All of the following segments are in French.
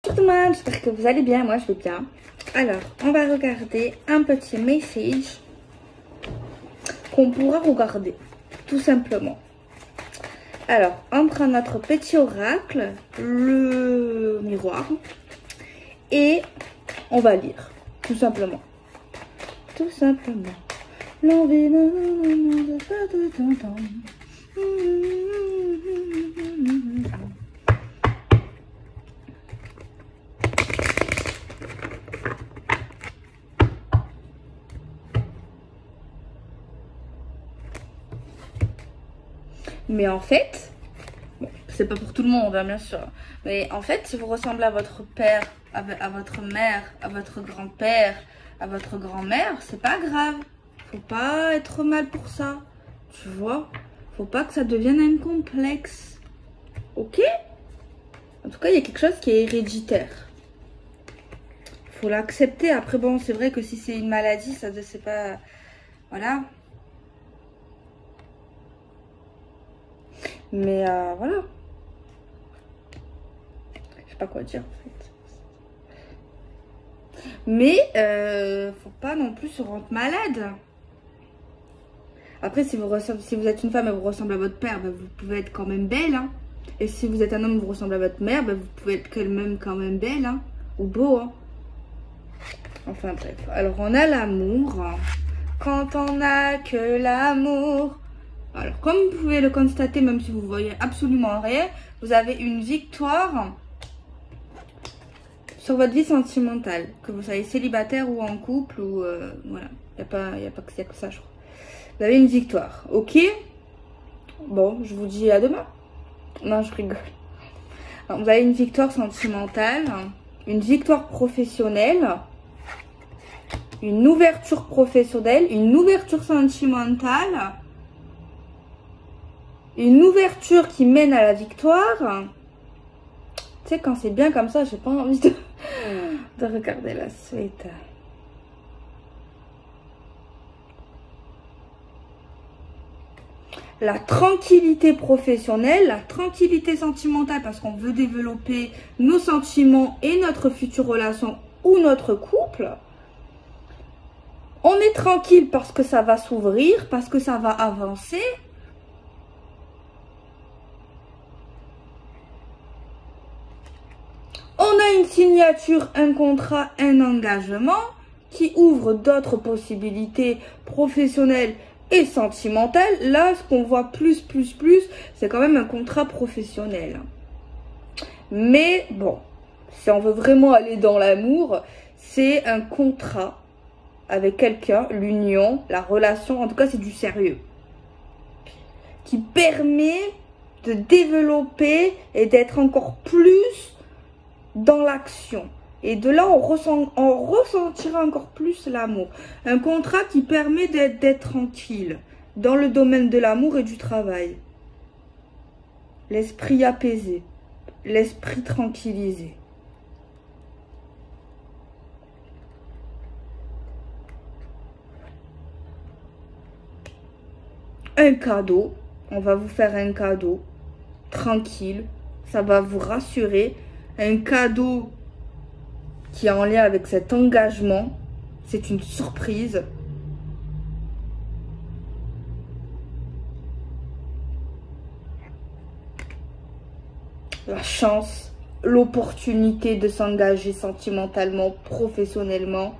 Bonjour tout le monde, j'espère que vous allez bien, moi je vais bien. Alors, on va regarder un petit message qu'on pourra regarder, tout simplement. Alors, on prend notre petit oracle, le miroir, et on va lire, tout simplement. Tout simplement. L'envie de pas de temps. Mais en fait, bon, c'est pas pour tout le monde, hein, bien sûr. Mais en fait, si vous ressemblez à votre père, à votre mère, à votre grand-père, à votre grand-mère, c'est pas grave. Faut pas être mal pour ça. Tu vois? Faut pas que ça devienne un complexe. Ok? En tout cas, il y a quelque chose qui est héréditaire. Faut l'accepter. Après, bon, c'est vrai que si c'est une maladie, ça c'est pas... Voilà. Mais voilà. Je sais pas quoi dire en fait. Mais faut pas non plus se rendre malade. Après, si vous êtes une femme et vous ressemblez à votre père, ben, vous pouvez être quand même belle. Hein. Et si vous êtes un homme et vous ressemblez à votre mère, ben, vous pouvez être quand même belle. Hein. Ou beau. Hein. Enfin bref. Alors on a l'amour. Quand on a que l'amour. Alors, comme vous pouvez le constater, même si vous voyez absolument rien, vous avez une victoire sur votre vie sentimentale. Que vous soyez célibataire ou en couple, ou voilà. Il n'y a pas que ça, je crois. Vous avez une victoire, ok? Bon, je vous dis à demain. Non, je rigole. Alors, vous avez une victoire sentimentale, une victoire professionnelle, une ouverture professionnelle, une ouverture sentimentale. Une ouverture qui mène à la victoire. Tu sais, quand c'est bien comme ça, j'ai pas envie de regarder la suite. La tranquillité professionnelle, la tranquillité sentimentale parce qu'on veut développer nos sentiments et notre future relation ou notre couple. On est tranquille parce que ça va s'ouvrir, parce que ça va avancer. On a une signature, un contrat, un engagement qui ouvre d'autres possibilités professionnelles et sentimentales. Là, ce qu'on voit plus, c'est quand même un contrat professionnel. Mais bon, si on veut vraiment aller dans l'amour, c'est un contrat avec quelqu'un, l'union, la relation, en tout cas c'est du sérieux, qui permet de développer et d'être encore plus dans l'action. Et de là, on ressentira encore plus l'amour. Un contrat qui permet d'être tranquille dans le domaine de l'amour et du travail. L'esprit apaisé, l'esprit tranquillisé. Un cadeau, on va vous faire un cadeau tranquille, ça va vous rassurer. Un cadeau qui est en lien avec cet engagement. C'est une surprise. La chance, l'opportunité de s'engager sentimentalement, professionnellement.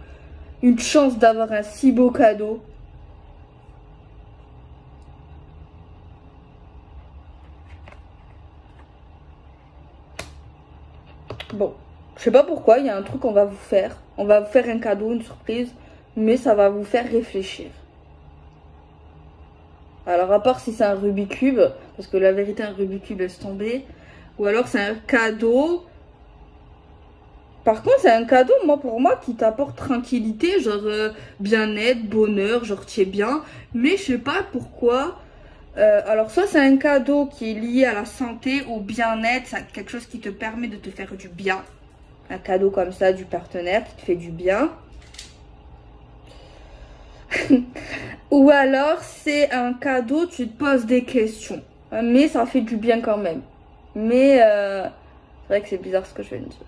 Une chance d'avoir un si beau cadeau. Bon, je sais pas pourquoi, il y a un truc qu'on va vous faire. On va vous faire un cadeau, une surprise, mais ça va vous faire réfléchir. Alors, à part si c'est un Rubik's Cube, parce que la vérité, un Rubik's Cube laisse tomber. Ou alors, c'est un cadeau. Par contre, c'est un cadeau, pour moi, qui t'apporte tranquillité, genre bien-être, bonheur, genre tu es bien. Mais je sais pas pourquoi. Alors, soit c'est un cadeau qui est lié à la santé, au bien-être, c'est quelque chose qui te permet de te faire du bien. Un cadeau comme ça du partenaire qui te fait du bien. Ou alors, c'est un cadeau, tu te poses des questions. Mais ça fait du bien quand même. Mais c'est vrai que c'est bizarre ce que je viens de dire.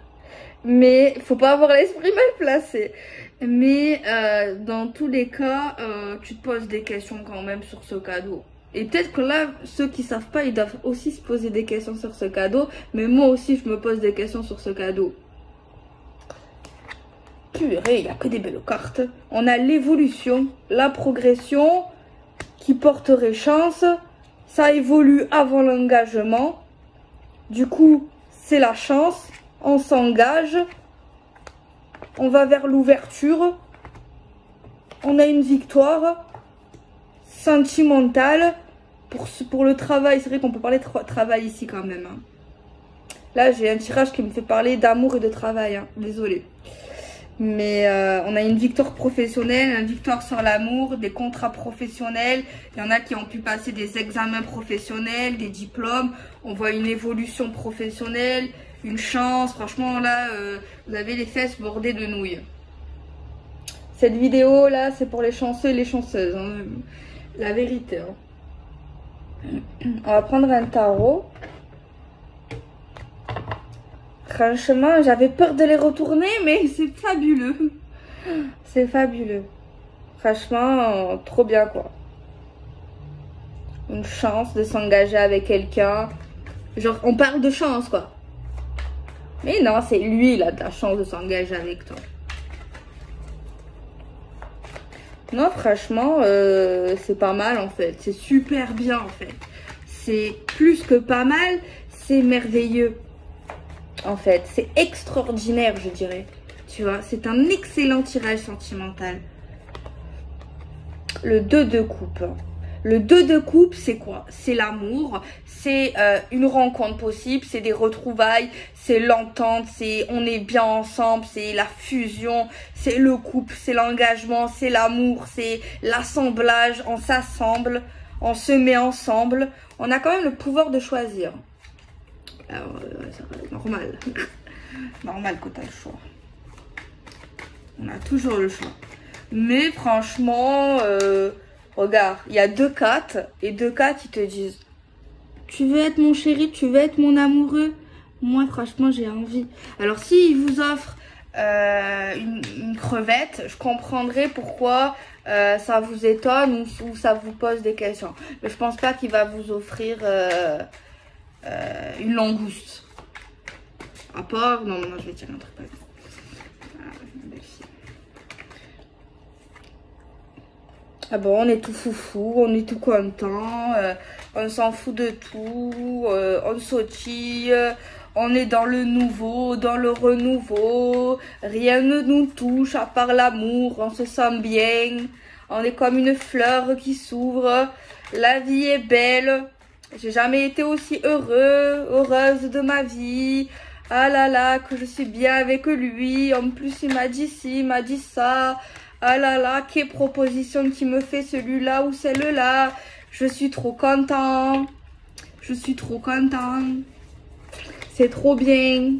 Mais faut pas avoir l'esprit mal placé. Mais dans tous les cas, tu te poses des questions quand même sur ce cadeau. Et peut-être que là, ceux qui savent pas, ils doivent aussi se poser des questions sur ce cadeau. Mais moi aussi, je me pose des questions sur ce cadeau. Purée, il n'y a que des belles cartes. On a l'évolution, la progression qui porterait chance. Ça évolue avant l'engagement. Du coup, c'est la chance. On s'engage. On va vers l'ouverture. On a une victoire sentimentale. Pour le travail, c'est vrai qu'on peut parler de travail ici quand même. Hein. Là, j'ai un tirage qui me fait parler d'amour et de travail. Hein. Désolée. Mais on a une victoire professionnelle, une victoire sur l'amour, des contrats professionnels. Il y en a qui ont pu passer des examens professionnels, des diplômes. On voit une évolution professionnelle, une chance. Franchement, là, vous avez les fesses bordées de nouilles. Cette vidéo, là, c'est pour les chanceux et les chanceuses. Hein. La vérité. Hein. On va prendre un tarot. Franchement, j'avais peur de les retourner, mais c'est fabuleux. C'est fabuleux. Franchement, trop bien, quoi. Une chance de s'engager avec quelqu'un. Genre, on parle de chance, quoi. Mais non, c'est lui, il a de la chance de s'engager avec toi. Non, franchement, c'est pas mal, en fait. C'est super bien, en fait. C'est plus que pas mal, c'est merveilleux. En fait, c'est extraordinaire, je dirais. Tu vois, c'est un excellent tirage sentimental. Le 2 de coupe. Le 2 de coupe, c'est quoi? C'est l'amour, c'est une rencontre possible, c'est des retrouvailles, c'est l'entente, c'est on est bien ensemble, c'est la fusion, c'est le couple, c'est l'engagement, c'est l'amour, c'est l'assemblage, on s'assemble, on se met ensemble. On a quand même le pouvoir de choisir. Alors, ça va être normal. Normal que tu as le choix. On a toujours le choix. Mais franchement, regarde, il y a 2 cartes. Et 2 cartes, ils te disent, tu veux être mon chéri, tu veux être mon amoureux? Moi, franchement, j'ai envie. Alors, s'ils vous offrent une crevette, je comprendrai pourquoi ça vous étonne ou ça vous pose des questions. Mais je pense pas qu'il va vous offrir... une langouste. À part... Non, je vais tirer un truc. Ah bon, on est tout foufou, on est tout content, on s'en fout de tout, on sautille, on est dans le nouveau, dans le renouveau, rien ne nous touche à part l'amour, on se sent bien, on est comme une fleur qui s'ouvre, la vie est belle. J'ai jamais été aussi heureuse de ma vie. Ah là là, que je suis bien avec lui. En plus, il m'a dit ci, il m'a dit ça. Ah là là, quelle proposition qui me fait celui-là ou celle-là. Je suis trop content. Je suis trop content. C'est trop bien.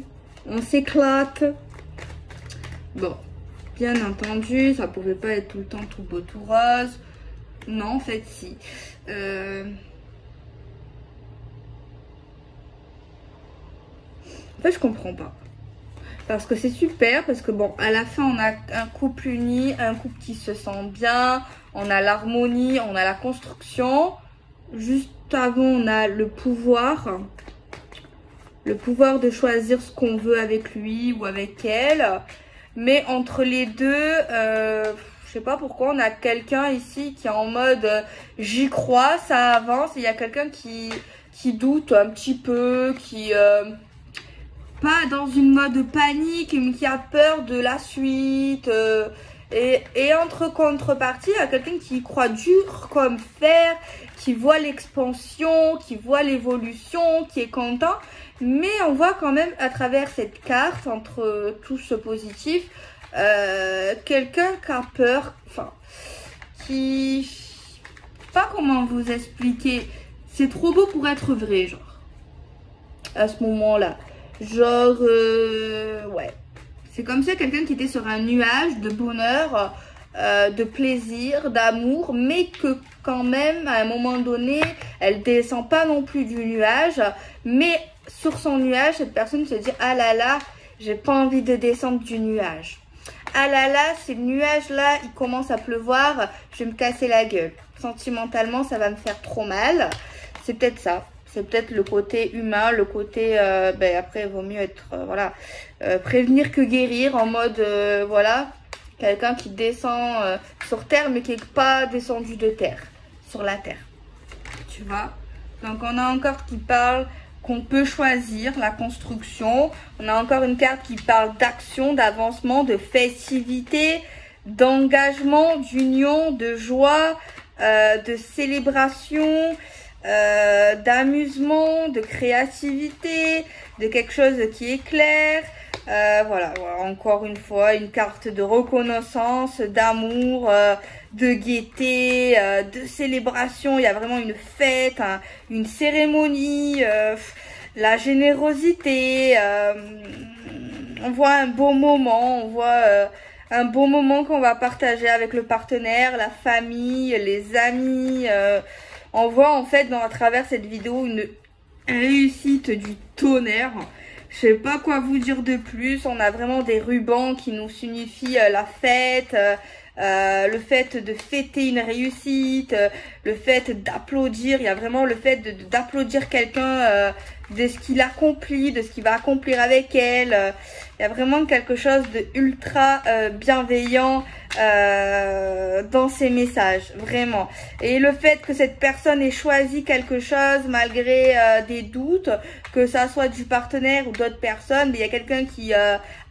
On s'éclate. Bon, bien entendu, ça pouvait pas être tout le temps tout beau, tout rose. Non, en fait, si. En fait, je comprends pas. Parce que c'est super, parce que bon, à la fin, on a un couple uni, un couple qui se sent bien, on a l'harmonie, on a la construction. Juste avant, on a le pouvoir de choisir ce qu'on veut avec lui ou avec elle. Mais entre les deux, je sais pas pourquoi, on a quelqu'un ici qui est en mode j'y crois, ça avance. Et il y a quelqu'un qui doute un petit peu, qui... pas dans une mode panique, mais qui a peur de la suite. Et entre contrepartie, il y a quelqu'un qui croit dur comme fer, qui voit l'expansion, qui voit l'évolution, qui est content. Mais on voit quand même à travers cette carte, entre tout ce positif, quelqu'un qui a peur, enfin, qui... pas comment vous expliquer. C'est trop beau pour être vrai, genre, à ce moment-là. Genre, ouais. C'est comme ça, quelqu'un qui était sur un nuage de bonheur, de plaisir, d'amour, mais que quand même, à un moment donné, elle descend pas non plus du nuage. Mais sur son nuage, cette personne se dit, ah là là, J'ai pas envie de descendre du nuage. Ah là là, c'est le nuage là, il commence à pleuvoir, je vais me casser la gueule. Sentimentalement, ça va me faire trop mal. C'est peut-être ça. C'est peut-être le côté humain, le côté... après, il vaut mieux être... prévenir que guérir, en mode... voilà, quelqu'un qui descend sur terre, mais qui n'est pas descendu de terre, sur la terre. Tu vois? Donc, on a encore qui parle qu'on peut choisir la construction. On a encore une carte qui parle d'action, d'avancement, de festivité, d'engagement, d'union, de joie, de célébration, d'amusement, de créativité, de quelque chose qui est clair. Voilà, encore une fois, une carte de reconnaissance, d'amour, de gaieté, de célébration. Il y a vraiment une fête, une cérémonie, la générosité. On voit un beau moment, on voit un beau moment qu'on va partager avec le partenaire, la famille, les amis. On voit en fait à travers cette vidéo une réussite du tonnerre. Je sais pas quoi vous dire de plus. On a vraiment des rubans qui nous signifient la fête, le fait de fêter une réussite, le fait d'applaudir. Il y a vraiment le fait d'applaudir quelqu'un de ce qu'il accomplit, de ce qu'il va accomplir avec elle. Il y a vraiment quelque chose de ultra bienveillant dans ces messages, vraiment. Et le fait que cette personne ait choisi quelque chose malgré des doutes, que ça soit du partenaire ou d'autres personnes, mais il y a quelqu'un qui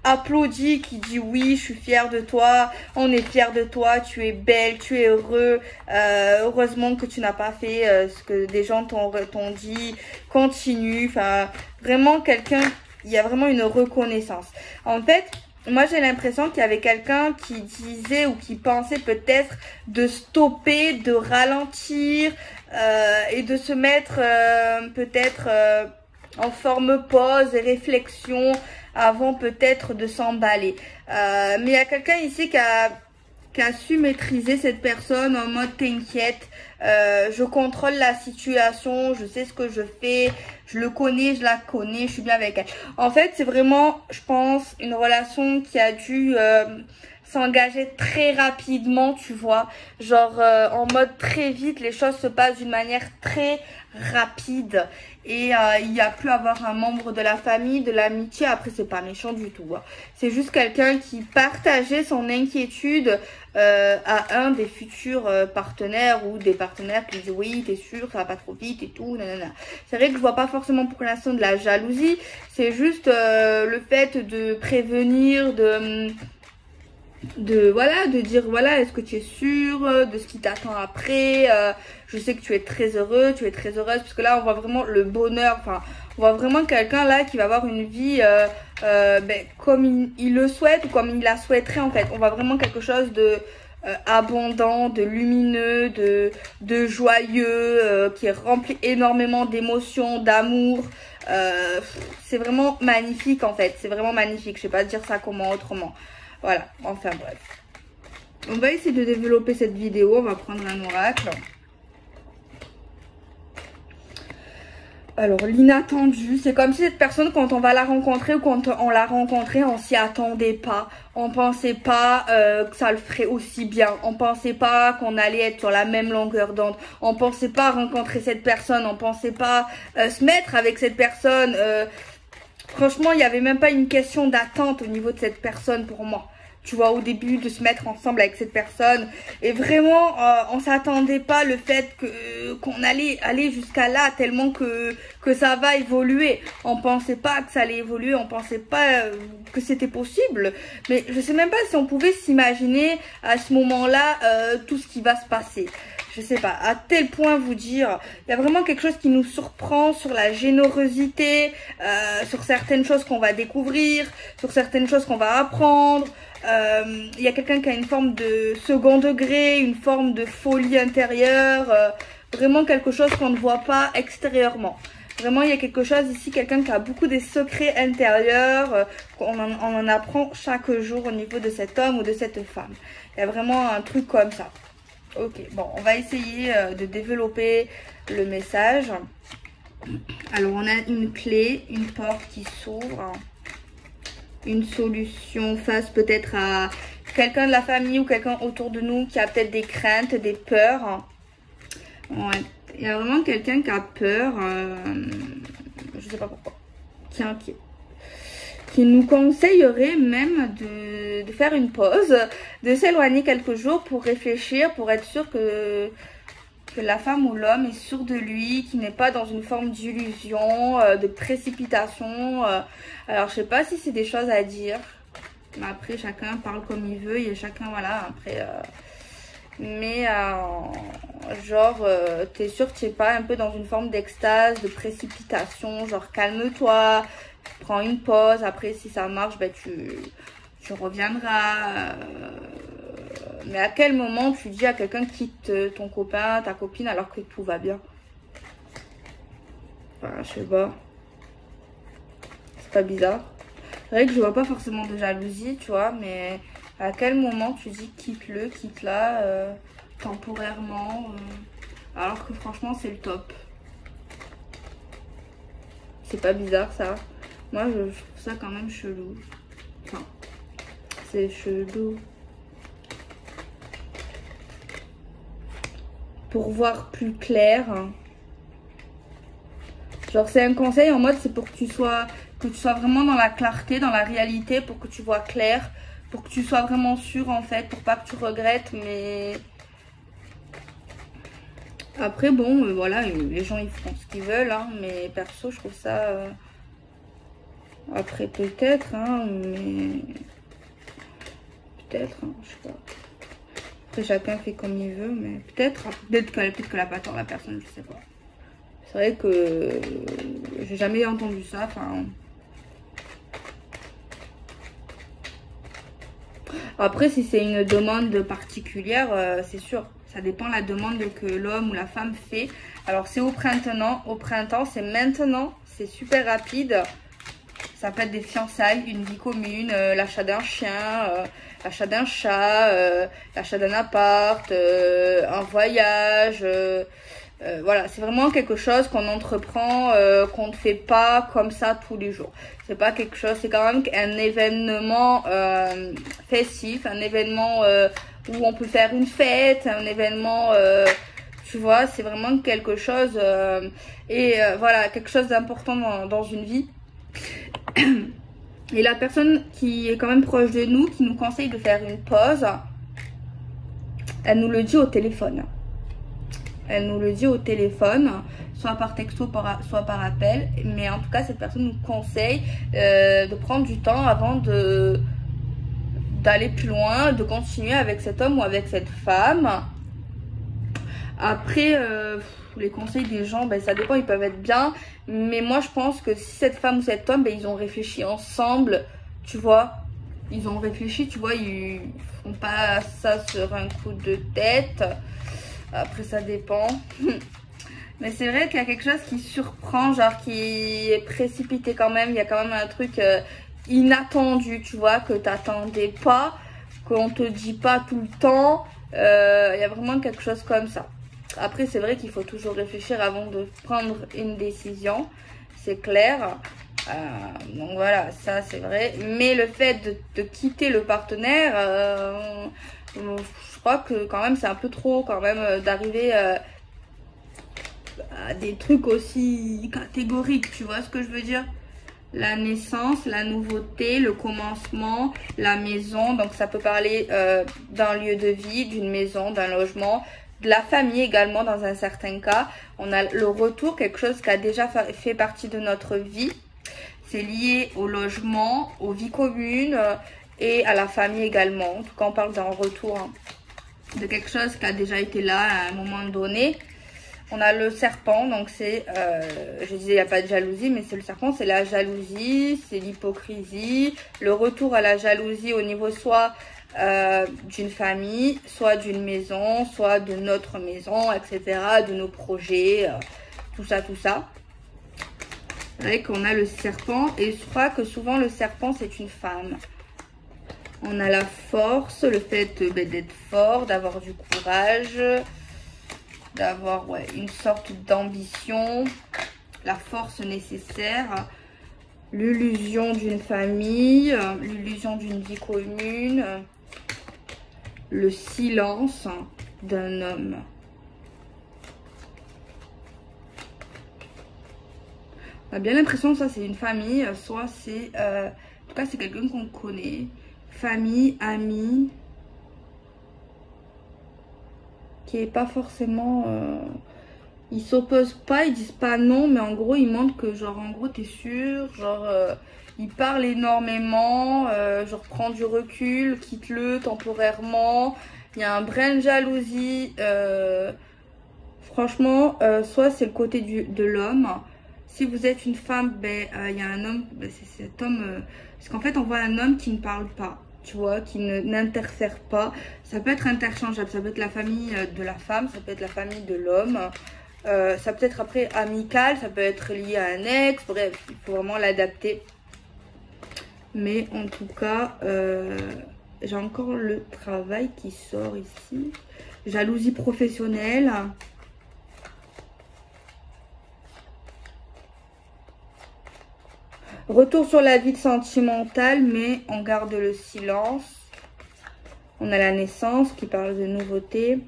applaudit, qui dit oui, je suis fière de toi, on est fier de toi, tu es belle, tu es heureux, heureusement que tu n'as pas fait ce que des gens t'ont dit, continue, enfin vraiment quelqu'un, il y a vraiment une reconnaissance. En fait, moi j'ai l'impression qu'il y avait quelqu'un qui disait ou qui pensait peut-être de stopper, de ralentir et de se mettre peut-être en forme pause et réflexion avant peut-être de s'emballer. Mais il y a quelqu'un ici qui a su maîtriser cette personne en mode t'inquiète, je contrôle la situation, je sais ce que je fais, je le connais, je la connais, je suis bien avec elle. En fait, c'est vraiment, je pense, une relation qui a dû s'engager très rapidement, tu vois, genre en mode très vite, les choses se passent d'une manière très rapide et il y a pu avoir un membre de la famille, de l'amitié, après c'est pas méchant du tout, hein. C'est juste quelqu'un qui partageait son inquiétude à un des futurs partenaires ou des partenaires qui disent oui t'es sûr ça va pas trop vite et tout, nanana. C'est vrai que je vois pas forcément pour l'instant de la jalousie, c'est juste le fait de prévenir, voilà, de dire voilà, est-ce que tu es sûr de ce qui t'attend après, je sais que tu es très heureux, tu es très heureuse, parce que là on voit vraiment le bonheur, enfin on voit vraiment quelqu'un là qui va avoir une vie comme il le souhaite ou comme il la souhaiterait en fait. On voit vraiment quelque chose de abondant, de lumineux, de joyeux, qui est rempli énormément d'émotions, d'amour. C'est vraiment magnifique en fait, c'est vraiment magnifique, je sais pas dire ça comment autrement. Voilà, enfin bref. On va essayer de développer cette vidéo. On va prendre un oracle. Alors, l'inattendu, c'est comme si cette personne, quand on va la rencontrer ou quand on l'a rencontrée, on s'y attendait pas. On pensait pas que ça le ferait aussi bien. On pensait pas qu'on allait être sur la même longueur d'onde. On pensait pas rencontrer cette personne. On pensait pas se mettre avec cette personne. Franchement, il n'y avait même pas une question d'attente au niveau de cette personne pour moi. Tu vois, au début, de se mettre ensemble avec cette personne. Et vraiment, on s'attendait pas le fait qu'on allait aller jusqu'à là, tellement que ça va évoluer. On pensait pas que ça allait évoluer, on pensait pas que c'était possible. Mais je sais même pas si on pouvait s'imaginer à ce moment-là tout ce qui va se passer. Je sais pas, à tel point vous dire, il y a vraiment quelque chose qui nous surprend sur la générosité, sur certaines choses qu'on va découvrir, sur certaines choses qu'on va apprendre. Il y a quelqu'un qui a une forme de second degré, une forme de folie intérieure, vraiment quelque chose qu'on ne voit pas extérieurement. Vraiment, il y a quelque chose ici, quelqu'un qui a beaucoup des secrets intérieurs, on en apprend chaque jour au niveau de cet homme ou de cette femme. Il y a vraiment un truc comme ça. Ok, bon, on va essayer de développer le message. Alors, on a une clé, une porte qui s'ouvre. une solution face peut-être à quelqu'un de la famille ou quelqu'un autour de nous qui a peut-être des craintes, des peurs. Ouais. Il y a vraiment quelqu'un qui a peur, je sais pas pourquoi, qui est inquiet, qui nous conseillerait même de faire une pause, de s'éloigner quelques jours pour réfléchir, pour être sûr que la femme ou l'homme est sûr de lui, qu'il n'est pas dans une forme d'illusion, de précipitation. Alors je sais pas si c'est des choses à dire, mais après chacun parle comme il veut, et chacun voilà, après... Mais genre, t'es sûr que tu n'es pas un peu dans une forme d'extase, de précipitation, genre calme-toi, prends une pause, après si ça marche, ben, tu reviendras. Mais à quel moment tu dis à quelqu'un quitte ton copain, ta copine alors que tout va bien? Enfin, je sais pas. C'est pas bizarre? C'est vrai que je vois pas forcément de jalousie, tu vois, mais à quel moment tu dis quitte-le, quitte-la, temporairement, alors que franchement c'est le top. C'est pas bizarre ça? Moi je trouve ça quand même chelou. Enfin, c'est chelou. Pour voir plus clair. Genre c'est un conseil en mode c'est pour que tu sois vraiment dans la clarté, dans la réalité, pour que tu vois clair, pour que tu sois vraiment sûr en fait, pour pas que tu regrettes. Mais après bon voilà, les gens ils font ce qu'ils veulent hein, mais perso je trouve ça après peut-être hein, mais peut-être hein, je sais pas. Après chacun fait comme il veut, mais peut-être qu'elle a pas tort la personne, je sais pas. C'est vrai que j'ai jamais entendu ça, enfin. Après si c'est une demande particulière, c'est sûr, ça dépend de la demande que l'homme ou la femme fait. Alors c'est au printemps, c'est maintenant, c'est super rapide. Ça peut être des fiançailles, une vie commune, l'achat d'un chien, l'achat d'un chat, l'achat d'un appart, un voyage. Voilà, c'est vraiment quelque chose qu'on entreprend, qu'on ne fait pas comme ça tous les jours. C'est pas quelque chose, c'est quand même un événement festif, un événement où on peut faire une fête, un événement, tu vois, c'est vraiment quelque chose, voilà, quelque chose d'important dans une vie. Et la personne qui est quand même proche de nous, qui nous conseille de faire une pause, elle nous le dit au téléphone. Elle nous le dit au téléphone, soit par texto, soit par appel. Mais en tout cas, cette personne nous conseille de prendre du temps avant d'aller plus loin, de continuer avec cet homme ou avec cette femme. Après, les conseils des gens, ben, ça dépend, ils peuvent être bien. Mais moi, je pense que si cette femme ou cet homme, ben, ils ont réfléchi ensemble, tu vois. Ils ont réfléchi, tu vois, ils font pas ça sur un coup de tête. Après, ça dépend. Mais c'est vrai qu'il y a quelque chose qui surprend, genre qui est précipité quand même. Il y a quand même un truc inattendu, tu vois, que t'attendais pas, qu'on te dit pas tout le temps. Il y a vraiment quelque chose comme ça. Après, c'est vrai qu'il faut toujours réfléchir avant de prendre une décision. C'est clair. Donc voilà, ça c'est vrai. Mais le fait de quitter le partenaire, je crois que quand même c'est un peu trop quand même d'arriver à des trucs aussi catégoriques. Tu vois ce que je veux dire? La naissance, la nouveauté, le commencement, la maison. Donc ça peut parler d'un lieu de vie, d'une maison, d'un logement, de la famille également dans un certain cas. On a le retour, quelque chose qui a déjà fait partie de notre vie. C'est lié au logement, aux vies communes et à la famille également. En tout cas, on parle d'un retour hein, de quelque chose qui a déjà été là à un moment donné. On a le serpent, donc c'est, je disais il n'y a pas de jalousie, mais c'est le serpent, c'est la jalousie, c'est l'hypocrisie, le retour à la jalousie au niveau soit d'une famille, soit d'une maison, soit de notre maison, etc., de nos projets, tout ça, tout ça. C'est vrai qu'on a le serpent, et je crois que souvent le serpent c'est une femme. On a la force, le fait d'être fort, d'avoir du courage, d'avoir une sorte d'ambition, la force nécessaire. l'illusion d'une famille, l'illusion d'une vie commune, le silence d'un homme. On a bien l'impression que ça c'est une famille, soit c'est, en tout cas c'est quelqu'un qu'on connaît, famille, amis, qui est pas forcément, ils s'opposent pas, ils disent pas non, mais en gros ils montrent que genre en gros t'es sûr, genre ils parlent énormément, genre prends du recul, quitte-le temporairement, il y a un brin de jalousie, franchement, soit c'est le côté de l'homme. Si vous êtes une femme, ben il y a un homme, ben, c'est cet homme, parce qu'en fait on voit un homme qui ne parle pas, tu vois, qui n'interfère pas. Ça peut être interchangeable, ça peut être la famille de la femme, ça peut être la famille de l'homme, ça peut être après amical, ça peut être lié à un ex, bref, il faut vraiment l'adapter. Mais en tout cas, j'ai encore le travail qui sort ici. Jalousie professionnelle. Retour sur la vie sentimentale, mais on garde le silence. On a la naissance qui parle de nouveauté.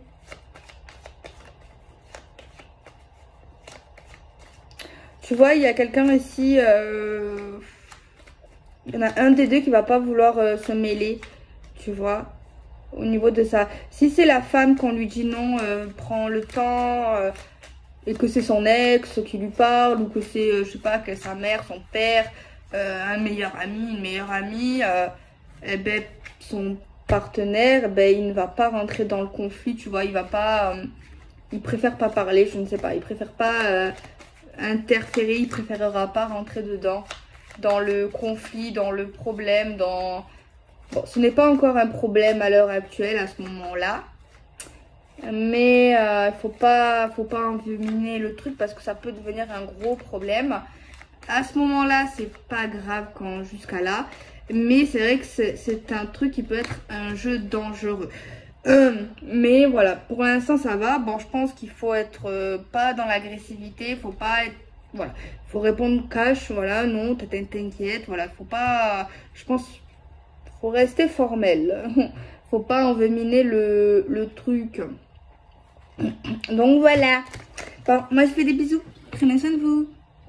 Tu vois, il y a quelqu'un ici, il y en a un des deux qui va pas vouloir se mêler, tu vois, au niveau de ça. Si c'est la femme qu'on lui dit non, prends le temps, et que c'est son ex qui lui parle, ou que c'est, je sais pas, que sa mère, son père, un meilleur ami, une meilleure amie, eh ben, son partenaire, ben, il ne va pas rentrer dans le conflit, tu vois, il va pas, il préfère pas parler, je ne sais pas, il préfère pas interférer, il préférera pas rentrer dedans, dans le conflit, dans le problème, dans... Bon, ce n'est pas encore un problème à l'heure actuelle, à ce moment-là, mais il faut pas envenimer le truc parce que ça peut devenir un gros problème. À ce moment-là, c'est pas grave quand jusqu'à là. Mais c'est vrai que c'est un truc qui peut être un jeu dangereux. Mais voilà, pour l'instant ça va. Bon, je pense qu'il faut être pas dans l'agressivité. Faut pas être... Voilà, faut répondre cash. Voilà, non, t'inquiète. Voilà, faut pas... Je pense faut rester formel. Faut pas envenimer le truc. Donc voilà. Bon, moi je fais des bisous. Prenez soin de vous.